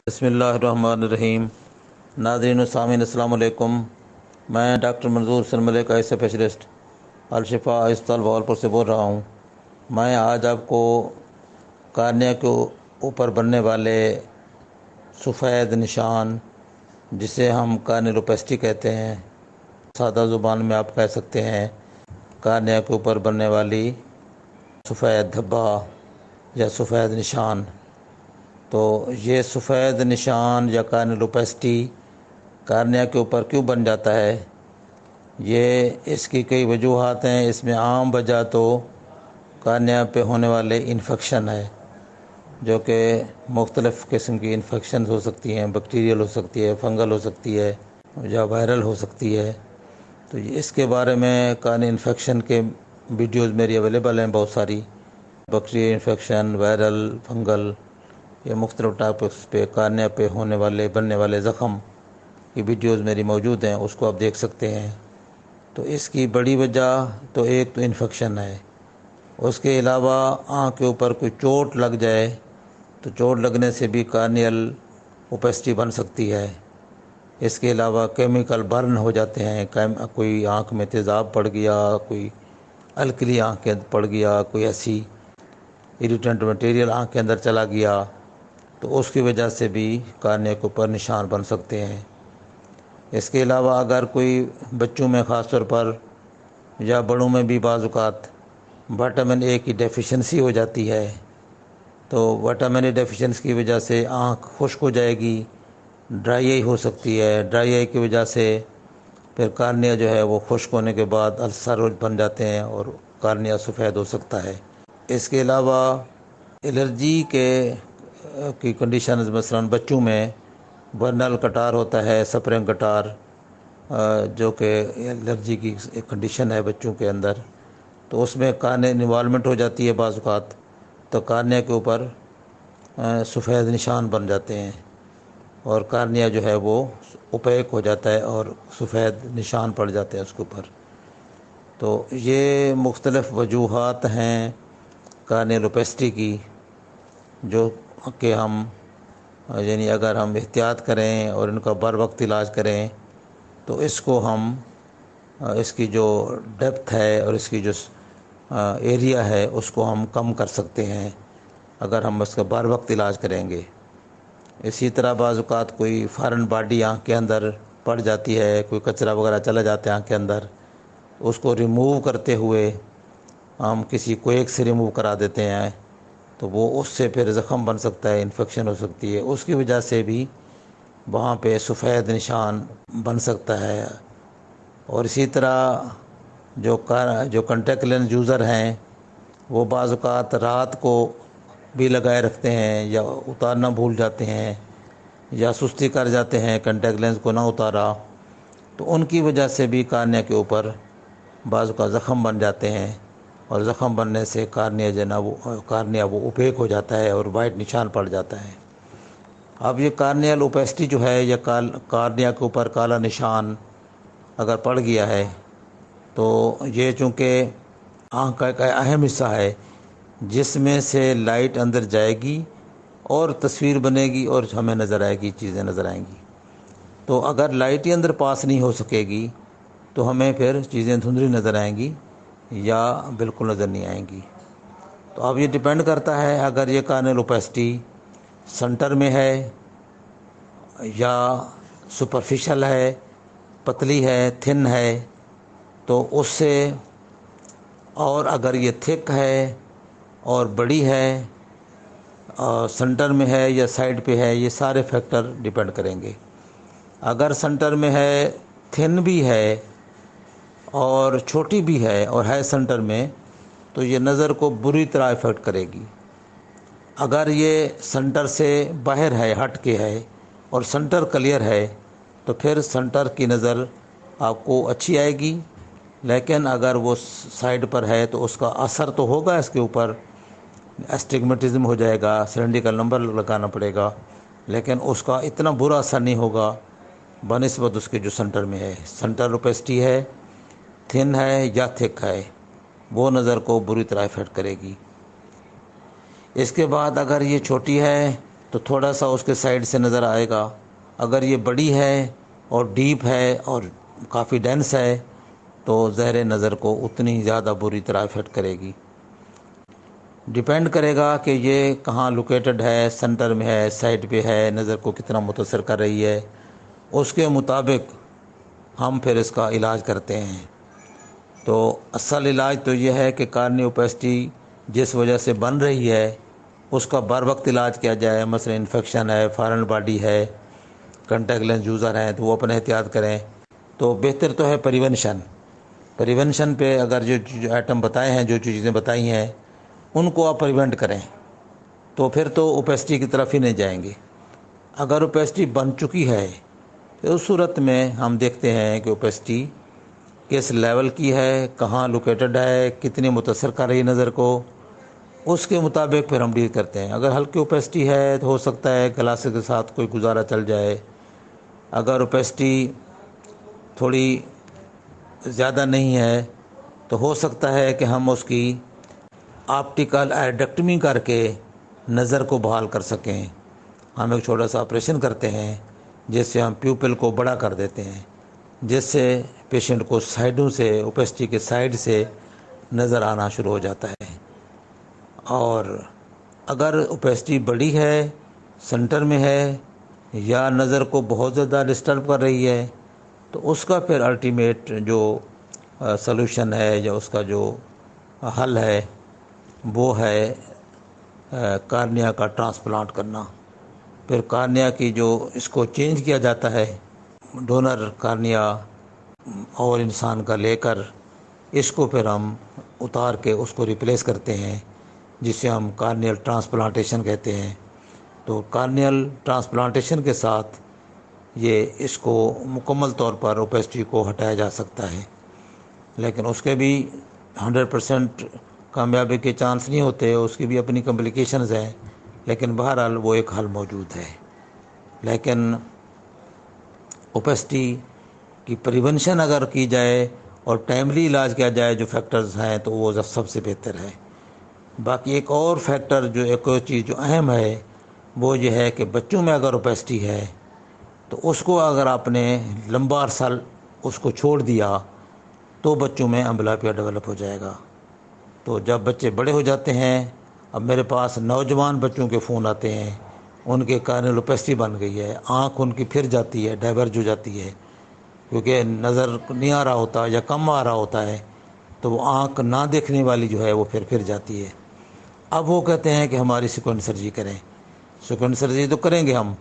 بسم اللہ الرحمن الرحیم۔ ناظرین و سامعین السلام علیکم۔ میں ڈاکٹر منظور حسین ملک آئی اسپیشلسٹ الشفا ہسپتال بہاولپور سے بول رہا ہوں۔ میں آج آپ کو کارنیا کے اوپر بننے والے سفید نشان، جسے ہم کارنیلوپیسٹی کہتے ہیں، سادہ زبان میں آپ کہہ سکتے ہیں کارنیا کے اوپر بننے والی سفید دھبا یا سفید نشان، تو یہ سفید نشان یا کارنیلوپیسٹی کارنیا کے اوپر کیوں بن جاتا ہے؟ یہ اس کی کئی وجوہات ہیں۔ اس میں عام وجہ تو کارنیا پہ ہونے والے انفیکشن ہے، جو کہ مختلف قسم کی انفیکشنز ہو سکتی ہیں، بیکٹیریل ہو سکتی ہے، فنگل ہو سکتی ہے یا وائرل ہو سکتی ہے۔ تو اس کے بارے میں کارنیا انفیکشن کے ویڈیوز میری اویلیبل ہیں بہت ساری، بیکٹیریل انفیکشن، وائرل، فنگل، یہ مختلف ٹاپکس پہ کارنیا پہ ہونے والے بننے والے زخم کی ویڈیوز میری موجود ہیں، اس کو آپ دیکھ سکتے ہیں۔ تو اس کی بڑی وجہ تو ایک تو انفیکشن ہے، اس کے علاوہ آنکھ کے اوپر کوئی چوٹ لگ جائے تو چوٹ لگنے سے بھی کارنیل اوپیسٹی بن سکتی ہے۔ اس کے علاوہ کیمیکل برن ہو جاتے ہیں، کوئی آنکھ میں تیزاب پڑ گیا، کوئی الکلی آنکھ کے پڑ گیا، کوئی ایسی اریٹنٹ مٹیریل آنکھ کے اندر چلا گیا، تو اس کی وجہ سے بھی کارنیا کے اوپر نشان بن سکتے ہیں۔ اس کے علاوہ اگر کوئی بچوں میں خاص طور پر یا بڑوں میں بھی بعض اوقات وٹامن اے کی ڈیفیشنسی ہو جاتی ہے، تو وٹامن اے ڈیفیشنسی کی وجہ سے آنکھ خشک ہو جائے گی، ڈرائی آئی ہو سکتی ہے۔ ڈرائی آئی کی وجہ سے پھر کارنیا جو ہے وہ خشک ہونے کے بعد السر بن جاتے ہیں اور کارنیا سفید ہو سکتا ہے۔ اس کے علاوہ الرجی کی کنڈیشنز، مثلا بچوں میں ورنل کٹار ہوتا ہے، سپرنگ کٹار، جو کہ الرجی کی ایک کنڈیشن ہے بچوں کے اندر، تو اس میں کارنیا انوالومنٹ ہو جاتی ہے بعض اوقات، تو کارنیا کے اوپر سفید نشان بن جاتے ہیں اور کارنیا جو ہے وہ اوپیک ہو جاتا ہے اور سفید نشان پڑ جاتے ہیں اس کے اوپر۔ تو یہ مختلف وجوہات ہیں کارنیلوپیسٹی کی، جو کہ ہم یعنی اگر ہم احتیاط کریں اور ان کا بر وقت علاج کریں تو اس کو ہم اس کی جو ڈیپتھ ہے اور اس کی جو ایریا ہے اس کو ہم کم کر سکتے ہیں اگر ہم اس کا بر وقت علاج کریں گے۔ اسی طرح بعض اوقات کوئی فارن باڈی آنکھ کے اندر پڑ جاتی ہے، کوئی کچرا وغیرہ چلا جاتا ہے آنکھ کے اندر، اس کو ریموو کرتے ہوئے ہم کسی کویک سے ریموو کرا دیتے ہیں، تو وہ اس سے پھر زخم بن سکتا ہے، انفیکشن ہو سکتی ہے، اس کی وجہ سے بھی وہاں پہ سفید نشان بن سکتا ہے۔ اور اسی طرح جو کنٹیکٹ لینس یوزر ہیں وہ بعض اوقات رات کو بھی لگائے رکھتے ہیں یا اتارنا بھول جاتے ہیں یا سستی کر جاتے ہیں، کنٹیکٹ لینس کو نہ اتارا، تو ان کی وجہ سے بھی کارنیا کے اوپر بعض اوقات زخم بن جاتے ہیں، اور زخم بننے سے کارنیا وہ اوپیک ہو جاتا ہے اور وائٹ نشان پڑ جاتا ہے۔ اب یہ کارنیل اوپیسٹی جو ہے یا کارنیا کے اوپر کالا نشان اگر پڑ گیا ہے تو یہ چونکہ آنکھ کا ایک اہم حصہ ہے جس میں سے لائٹ اندر جائے گی اور تصویر بنے گی اور ہمیں نظر آئے گی، چیزیں نظر آئیں گی۔ تو اگر لائٹ ہی اندر پاس نہیں ہو سکے گی تو ہمیں پھر چیزیں دھندلی نظر آئیں گی یا بالکل نظر نہیں آئیں گی۔ تو اب یہ ڈیپینڈ کرتا ہے اگر یہ کارنیل اوپیسٹی سنٹر میں ہے یا سپرفیشل ہے، پتلی ہے، تھن ہے، تو اس سے، اور اگر یہ تھک ہے اور بڑی ہے، سنٹر میں ہے یا سائڈ پہ ہے، یہ سارے فیکٹر ڈیپینڈ کریں گے۔ اگر سنٹر میں ہے، تھن بھی ہے اور چھوٹی بھی ہے اور ہے سنٹر میں، تو یہ نظر کو بری طرح افیکٹ کرے گی۔ اگر یہ سنٹر سے باہر ہے، ہٹ کے ہے اور سنٹر کلیئر ہے تو پھر سنٹر کی نظر آپ کو اچھی آئے گی، لیکن اگر وہ سائڈ پر ہے تو اس کا اثر تو ہوگا اس کے اوپر، اسٹگمیٹزم ہو جائے گا، سلنڈریکل نمبر لگانا پڑے گا، لیکن اس کا اتنا برا اثر نہیں ہوگا بنسبت اس کے جو سنٹر میں ہے۔ سنٹر اوپیسٹی ہے، تھن ہے یا تھک ہے، وہ نظر کو بری طرح افیکٹ کرے گی۔ اس کے بعد اگر یہ چھوٹی ہے تو تھوڑا سا اس کے سائڈ سے نظر آئے گا. اگر یہ بڑی ہے اور ڈیپ ہے اور کافی ڈینس ہے تو زہر نظر کو اتنی زیادہ بری طرح افیکٹ کرے گی. ڈیپینڈ کرے گا کہ یہ کہاں لوکیٹڈ ہے، سینٹر میں ہے، سائڈ پہ ہے، نظر کو کتنا متاثر کر رہی ہے. اس کے مطابق ہم پھر اس کا علاج کرتے ہیں. تو اصل علاج تو یہ ہے کہ کارنی اوپیسٹی جس وجہ سے بن رہی ہے اس کا بر وقت علاج کیا جائے. مثلا انفیکشن ہے، فارن باڈی ہے، کنٹیکٹ لینس یوزر ہیں تو وہ اپنے احتیاط کریں. تو بہتر تو ہے پریونشن پہ اگر جو آئٹم بتائے ہیں، جو چیزیں بتائی ہیں ان کو آپ پریونٹ کریں تو پھر تو اوپیسٹی کی طرف ہی نہیں جائیں گے. اگر اوپیسٹی بن چکی ہے تو اس صورت میں ہم دیکھتے ہیں کہ اوپیسٹی کس لیول کی ہے، کہاں لوکیٹڈ ہے، کتنی متاثر کر رہی نظر کو، اس کے مطابق پھر ہم ڈیل کرتے ہیں. اگر ہلکی اوپیسٹی ہے تو ہو سکتا ہے گلاسز کے ساتھ کوئی گزارا چل جائے. اگر اوپیسٹی تھوڑی زیادہ نہیں ہے تو ہو سکتا ہے کہ ہم اس کی آپٹیکل آئیڈکٹمی کر کے نظر کو بحال کر سکیں. ہم ایک چھوٹا سا آپریشن کرتے ہیں جس سے ہم پیوپل کو بڑا کر دیتے ہیں، جس سے پیشنٹ کو سائڈوں سے، اوپیسٹی کے سائڈ سے نظر آنا شروع ہو جاتا ہے. اور اگر اوپیسٹی بڑی ہے، سینٹر میں ہے یا نظر کو بہت زیادہ ڈسٹرب کر رہی ہے تو اس کا پھر الٹیمیٹ جو سلوشن ہے یا اس کا جو حل ہے وہ ہے کارنیا کا ٹرانسپلانٹ کرنا. پھر کارنیا کی جو اس کو چینج کیا جاتا ہے، ڈونر کارنیا اور انسان کا لے کر اس کو پھر ہم اتار کے اس کو ریپلیس کرتے ہیں، جسے ہم کارنیل ٹرانسپلانٹیشن کہتے ہیں. تو کارنیل ٹرانسپلانٹیشن کے ساتھ یہ اس کو مکمل طور پر اوپیسٹی کو ہٹایا جا سکتا ہے. لیکن اس کے بھی 100% کامیابی کے چانس نہیں ہوتے، اس کی بھی اپنی کمپلیکیشنز ہیں. لیکن بہرحال وہ ایک حل موجود ہے. لیکن اوپیسٹی کی پریونشن اگر کی جائے اور ٹائملی علاج کیا جائے جو فیکٹرز ہیں تو وہ سب سے بہتر ہے. باقی ایک اور فیکٹر جو ایک اور چیز جو اہم ہے وہ یہ ہے کہ بچوں میں اگر اوپیسٹی ہے تو اس کو اگر آپ نے لمبا عرصہ اس کو چھوڑ دیا تو بچوں میں امبلائپیا ڈیولپ ہو جائے گا. تو جب بچے بڑے ہو جاتے ہیں، اب میرے پاس نوجوان بچوں کے فون آتے ہیں، ان کے کارنیل اوپیسٹی بن گئی ہے، آنکھ ان کی پھر جاتی ہے، ڈائیورج ہو جاتی ہے کیونکہ نظر نہیں آ رہا ہوتا یا کم آ رہا ہوتا ہے تو وہ آنکھ نہ دیکھنے والی جو ہے وہ پھر جاتی ہے. اب وہ کہتے ہیں کہ ہماری سیکوینٹ سرجری کریں. سیکوینٹ سرجری تو کریں گے ہم،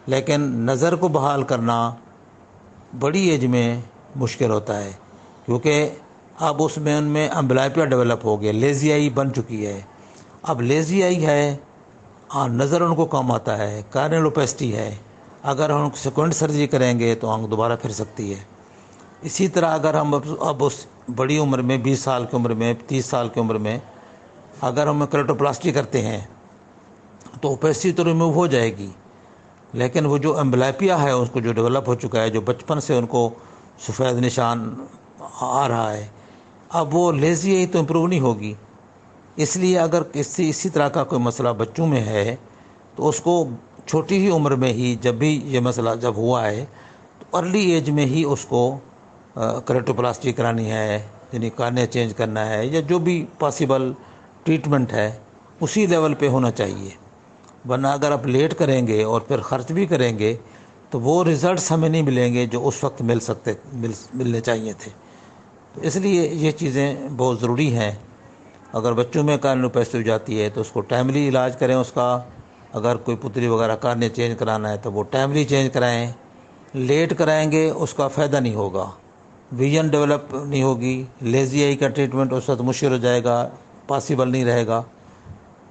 لیکن نظر کو بحال کرنا بڑی ایج میں مشکل ہوتا ہے کیونکہ اب اس میں ان میں امبلائپیا ڈیولپ ہو گیا، لیزی آئی بن چکی ہے. اب لیزی آئی ہے، نظر ان کو کم آتا ہے، کارنیل اوپیسٹی ہے. اگر ہم سیکوینٹ سرجری کریں گے تو آنکھ دوبارہ پھر سکتی ہے. اسی طرح اگر ہم اب اس بڑی عمر میں 20 سال کی عمر میں 30 سال کی عمر میں اگر ہم کریٹوپلاسٹی کرتے ہیں تو اوپیسٹی تو ریموو ہو جائے گی، لیکن وہ جو امبلائپیا ہے اس کو جو ڈیولپ ہو چکا ہے، جو بچپن سے ان کو سفید نشان آ رہا ہے، اب وہ لیزی آئی تو امپروو نہیں ہوگی. اس لیے اگر اسی طرح کا کوئی مسئلہ بچوں میں ہے تو اس کو چھوٹی ہی عمر میں ہی جب بھی یہ مسئلہ جب ہوا ہے تو ارلی ایج میں ہی اس کو کریٹوپلاسٹی کرانی ہے، یعنی کارنیا چینج کرنا ہے یا جو بھی پاسبل ٹریٹمنٹ ہے اسی لیول پہ ہونا چاہیے. ورنہ اگر آپ لیٹ کریں گے اور پھر خرچ بھی کریں گے تو وہ رزلٹس ہمیں نہیں ملیں گے جو اس وقت ملنے چاہیے تھے. تو اس لیے یہ چیزیں بہت ضروری ہیں. اگر بچوں میں کارنیل اوپیسٹی ہو جاتی ہے تو اس کو ٹائملی علاج کریں اس کا. اگر کوئی پتلی وغیرہ کارنیا چینج کرانا ہے تو وہ ٹائملی چینج کرائیں. لیٹ کرائیں گے اس کا فائدہ نہیں ہوگا، ویژن ڈیولپ نہیں ہوگی، لیزی آئی کا ٹریٹمنٹ اس وقت مشکل ہو جائے گا، پاسبل نہیں رہے گا.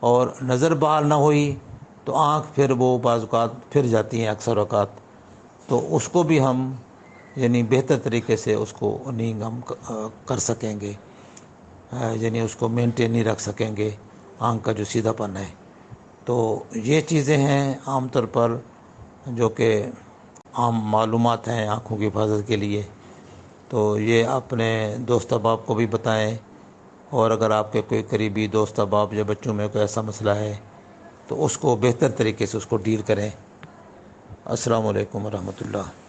اور نظر بحال نہ ہوئی تو آنکھ پھر وہ بعض اوقات پھر جاتی ہیں اکثر اوقات. تو اس کو بھی ہم یعنی بہتر طریقے سے اس کو نہیں ہم کر سکیں گے، یعنی اس کو مینٹین نہیں رکھ سکیں گے آنکھ کا جو سیدھا پن ہے. تو یہ چیزیں ہیں عام طور پر جو کہ عام معلومات ہیں آنکھوں کی حفاظت کے لیے. تو یہ اپنے دوست احباب کو بھی بتائیں، اور اگر آپ کے کوئی قریبی دوست احباب یا بچوں میں کوئی ایسا مسئلہ ہے تو اس کو بہتر طریقے سے اس کو ڈیل کریں۔ السلام علیکم ورحمۃ اللہ۔